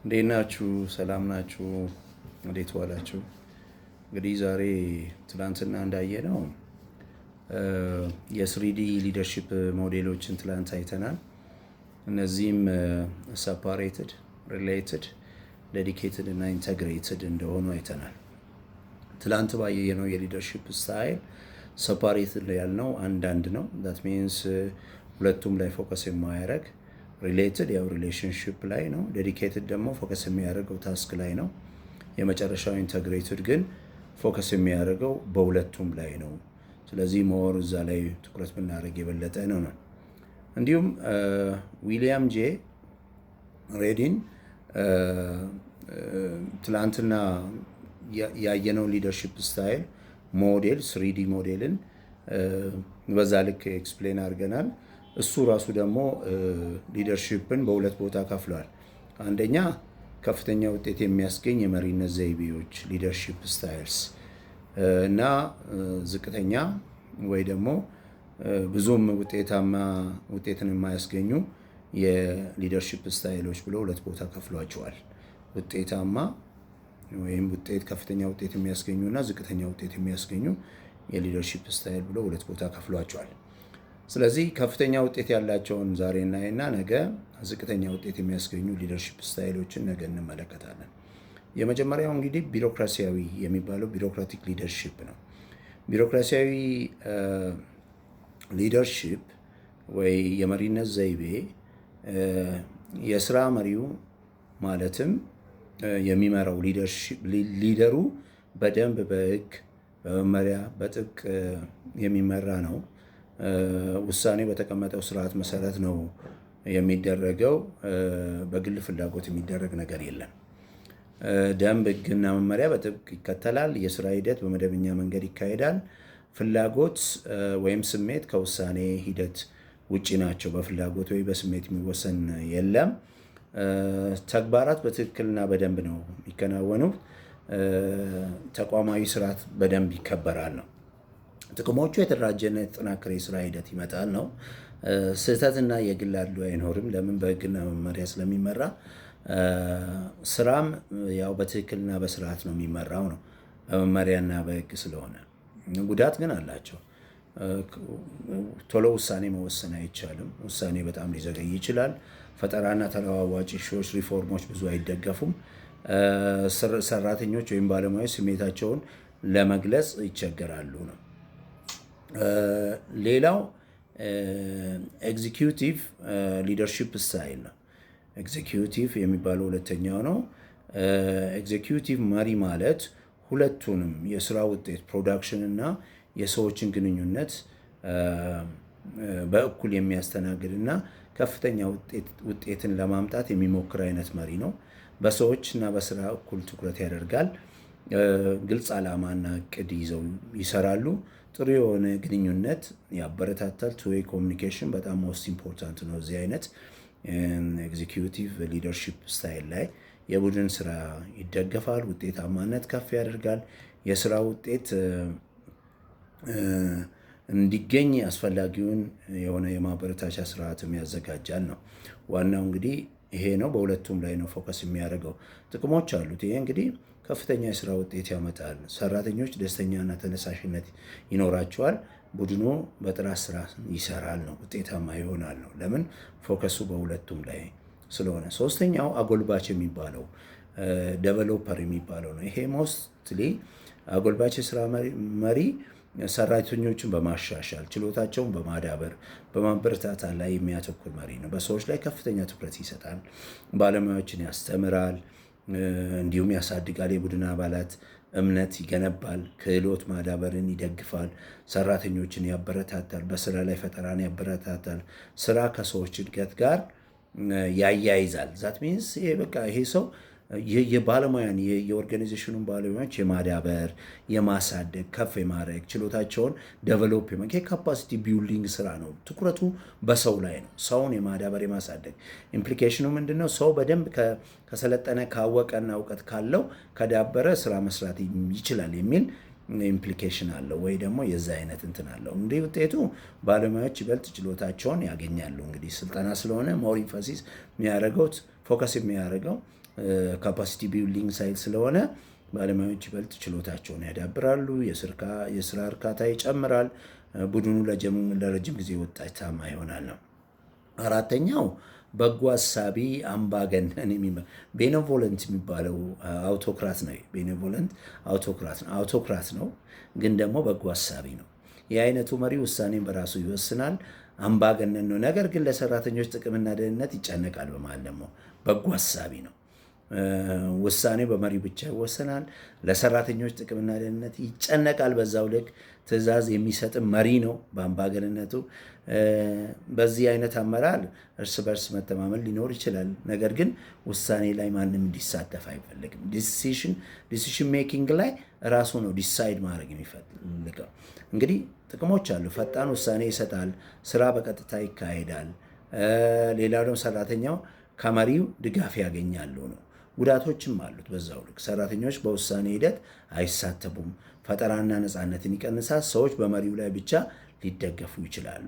እንዴት ናችሁ? ሰላም ናችሁ? እንዴት ዋላችሁ? እንግዲህ ዛሬ ትላንትና እንዳየነው የስሪዲ ሊደርሺፕ ሞዴሎችን ትላንት አይተናል። እነዚህም ሰፓሬትድ፣ ሪሌትድ፣ ዴዲኬትድ እና ኢንተግሬትድ እንደሆኑ አይተናል። ትላንት ባየነው የሊደርሺፕ ስታይል ሰፓሬትድ ያልነው አንዳንድ ነው። ዳት ሚንስ ሁለቱም ላይ ፎከስ የማያደርግ፣ ሪሌትድ ያው ሪሌሽንሽፕ ላይ ነው። ዴዲኬትድ ደግሞ ፎከስ የሚያደርገው ታስክ ላይ ነው። የመጨረሻው ኢንተግሬትድ ግን ፎከስ የሚያደርገው በሁለቱም ላይ ነው። ስለዚህ ሞር እዛ ላይ ትኩረት ብናደርግ የበለጠ ነው። እንዲሁም ዊሊያም ጄ ሬዲን ትላንትና ያየነው ሊደርሺፕ ስታይል ሞዴል ስሪዲ ሞዴልን በዛ ልክ ኤክስፕሌን አድርገናል። እሱ ራሱ ደግሞ ሊደርሺፕን በሁለት ቦታ ከፍሏል። አንደኛ ከፍተኛ ውጤት የሚያስገኝ የመሪነት ዘይቤዎች ሊደርሺፕ ስታይልስ እና ዝቅተኛ ወይ ደግሞ ብዙም ውጤትን የማያስገኙ የሊደርሺፕ ስታይሎች ብሎ ሁለት ቦታ ከፍሏቸዋል። ውጤታማ ወይም ከፍተኛ ውጤት የሚያስገኙ እና ዝቅተኛ ውጤት የሚያስገኙ የሊደርሺፕ ስታይል ብሎ ሁለት ቦታ ከፍሏቸዋል። ስለዚህ ከፍተኛ ውጤት ያላቸውን ዛሬ እናይና ነገ ዝቅተኛ ውጤት የሚያስገኙ ሊደርሺፕ ስታይሎችን ነገ እንመለከታለን። የመጀመሪያው እንግዲህ ቢሮክራሲያዊ የሚባለው ቢሮክራቲክ ሊደርሺፕ ነው። ቢሮክራሲያዊ ሊደርሺፕ ወይ የመሪነት ዘይቤ የስራ መሪው ማለትም የሚመራው ሊደሩ በደንብ በሕግ በመመሪያ በጥብቅ የሚመራ ነው። ውሳኔ በተቀመጠው ስርዓት መሰረት ነው የሚደረገው። በግል ፍላጎት የሚደረግ ነገር የለም። ደንብ፣ ሕግና መመሪያ በጥብቅ ይከተላል። የስራ ሂደት በመደበኛ መንገድ ይካሄዳል። ፍላጎት ወይም ስሜት ከውሳኔ ሂደት ውጪ ናቸው። በፍላጎት ወይ በስሜት የሚወሰን የለም። ተግባራት በትክክልና በደንብ ነው የሚከናወኑት። ተቋማዊ ስርዓት በደንብ ይከበራል ነው። ጥቅሞቹ የተደራጀና የተጠናከረ የስራ ሂደት ይመጣል ነው። ስህተትና የግል አድሎ አይኖርም። ለምን? በሕግና መመሪያ ስለሚመራ። ስራም ያው በትክክልና በስርዓት ነው የሚመራው ነው፣ በመመሪያና በሕግ ስለሆነ። ጉዳት ግን አላቸው። ቶሎ ውሳኔ መወሰን አይቻልም። ውሳኔ በጣም ሊዘገይ ይችላል። ፈጠራና ተለዋዋጭ ሪፎርሞች ብዙ አይደገፉም። ሰራተኞች ወይም ባለሙያዎች ስሜታቸውን ለመግለጽ ይቸገራሉ ነው። ሌላው ኤግዚኪዩቲቭ ሊደርሺፕ ስታይል ነው። ኤግዚኪዩቲቭ የሚባለው ሁለተኛው ነው። ኤግዚኪዩቲቭ መሪ ማለት ሁለቱንም የስራ ውጤት ፕሮዳክሽን እና የሰዎችን ግንኙነት በእኩል የሚያስተናግድ እና ከፍተኛ ውጤትን ለማምጣት የሚሞክር አይነት መሪ ነው። በሰዎች እና በስራ እኩል ትኩረት ያደርጋል። ግልጽ ዓላማና እቅድ ይዘው ይሰራሉ። ጥሩ የሆነ ግንኙነት ያበረታታል። ቱዌይ ኮሚኒኬሽን በጣም ሞስት ኢምፖርታንት ነው። እዚህ አይነት ኤግዚኪዩቲቭ ሊደርሺፕ ስታይል ላይ የቡድን ስራ ይደገፋል። ውጤታማነት ከፍ ያደርጋል። የስራ ውጤት እንዲገኝ አስፈላጊውን የሆነ የማበረታቻ ስርዓትም ያዘጋጃል ነው። ዋናው እንግዲህ ይሄ ነው። በሁለቱም ላይ ነው ፎከስ የሚያደርገው። ጥቅሞች አሉት። ይሄ እንግዲህ ከፍተኛ የስራ ውጤት ያመጣል። ሰራተኞች ደስተኛና ተነሳሽነት ይኖራቸዋል። ቡድኑ በጥራት ስራ ይሰራል ነው፣ ውጤታማ ይሆናል ነው። ለምን? ፎከሱ በሁለቱም ላይ ስለሆነ። ሶስተኛው አጎልባች የሚባለው ዴቨሎፐር የሚባለው ነው። ይሄ ሞስትሊ አጎልባች የስራ መሪ ሰራተኞችን በማሻሻል ችሎታቸውን በማዳበር በማበረታታት ላይ የሚያተኩር መሪ ነው። በሰዎች ላይ ከፍተኛ ትኩረት ይሰጣል። ባለሙያዎችን ያስተምራል፣ እንዲሁም ያሳድጋል። የቡድን አባላት እምነት ይገነባል። ክህሎት ማዳበርን ይደግፋል። ሰራተኞችን ያበረታታል። በስራ ላይ ፈጠራን ያበረታታል። ስራ ከሰዎች እድገት ጋር ያያይዛል። ዛት ሚንስ ይሄ ሰው የባለሙያን የኦርጋናይዜሽኑን ባለሙያዎች የማዳበር የማሳደግ ከፍ የማድረግ ችሎታቸውን ዴቨሎፕ ካፓሲቲ ቢልዲንግ ስራ ነው። ትኩረቱ በሰው ላይ ነው። ሰውን የማዳበር የማሳደግ ኢምፕሊኬሽኑ ምንድን ነው? ሰው በደንብ ከሰለጠነ ካወቀና እውቀት ካለው ከዳበረ ስራ መስራት ይችላል የሚል ኢምፕሊኬሽን አለው፣ ወይ ደግሞ የዛ አይነት እንትን አለው። እንግዲህ ውጤቱ ባለሙያዎች ይበልጥ ችሎታቸውን ያገኛሉ። እንግዲህ ስልጠና ስለሆነ ሞር ኢንፋሲስ የሚያደርገው ፎከስ የሚያደርገው ካፓሲቲ ቢልዲንግ ሳይት ስለሆነ ባለሙያዎች ይበልጥ ችሎታቸውን ያዳብራሉ፣ የስራ እርካታ ይጨምራል፣ ቡድኑ ለረጅም ጊዜ ውጤታማ ይሆናል ነው። አራተኛው በጎ አሳቢ አምባገነን ቤኔቮለንት የሚባለው አውቶክራት ነው። ቤኔቮለንት አውቶክራት ነው፣ ግን ደግሞ በጎ አሳቢ ነው። የአይነቱ መሪ ውሳኔን በራሱ ይወስናል፣ አምባገነን ነው። ነገር ግን ለሰራተኞች ጥቅምና ደህንነት ይጨነቃል በማለት ደግሞ በጎ አሳቢ ነው። ውሳኔ በመሪ ብቻ ይወሰናል፣ ለሰራተኞች ጥቅምና ደህንነት ይጨነቃል። በዛው ልክ ትዕዛዝ የሚሰጥም መሪ ነው በአምባገነንነቱ። በዚህ አይነት አመራር እርስ በርስ መተማመን ሊኖር ይችላል። ነገር ግን ውሳኔ ላይ ማንም እንዲሳተፍ አይፈልግም። ዲሲሽን ሜኪንግ ላይ ራሱ ነው ዲሳይድ ማድረግ የሚፈልገው። እንግዲህ ጥቅሞች አሉ። ፈጣን ውሳኔ ይሰጣል፣ ስራ በቀጥታ ይካሄዳል። ሌላው ደግሞ ሰራተኛው ከመሪው ድጋፍ ያገኛሉ ነው። ጉዳቶችም አሉት በዛው ልክ። ሰራተኞች በውሳኔ ሂደት አይሳተፉም፣ ፈጠራና ነፃነትን ይቀንሳል። ሰዎች በመሪው ላይ ብቻ ሊደገፉ ይችላሉ።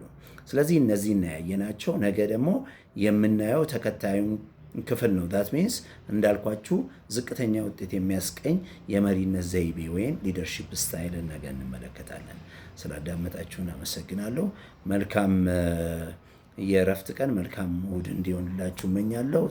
ስለዚህ እነዚህ እናያየናቸው። ነገ ደግሞ የምናየው ተከታዩን ክፍል ነው። ዳት ሚንስ እንዳልኳችሁ ዝቅተኛ ውጤት የሚያስቀኝ የመሪነት ዘይቤ ወይም ሊደርሺፕ ስታይልን ነገ እንመለከታለን። ስላዳመጣችሁን አመሰግናለሁ። መልካም የእረፍት ቀን፣ መልካም እሑድ እንዲሆንላችሁ እመኛለሁ።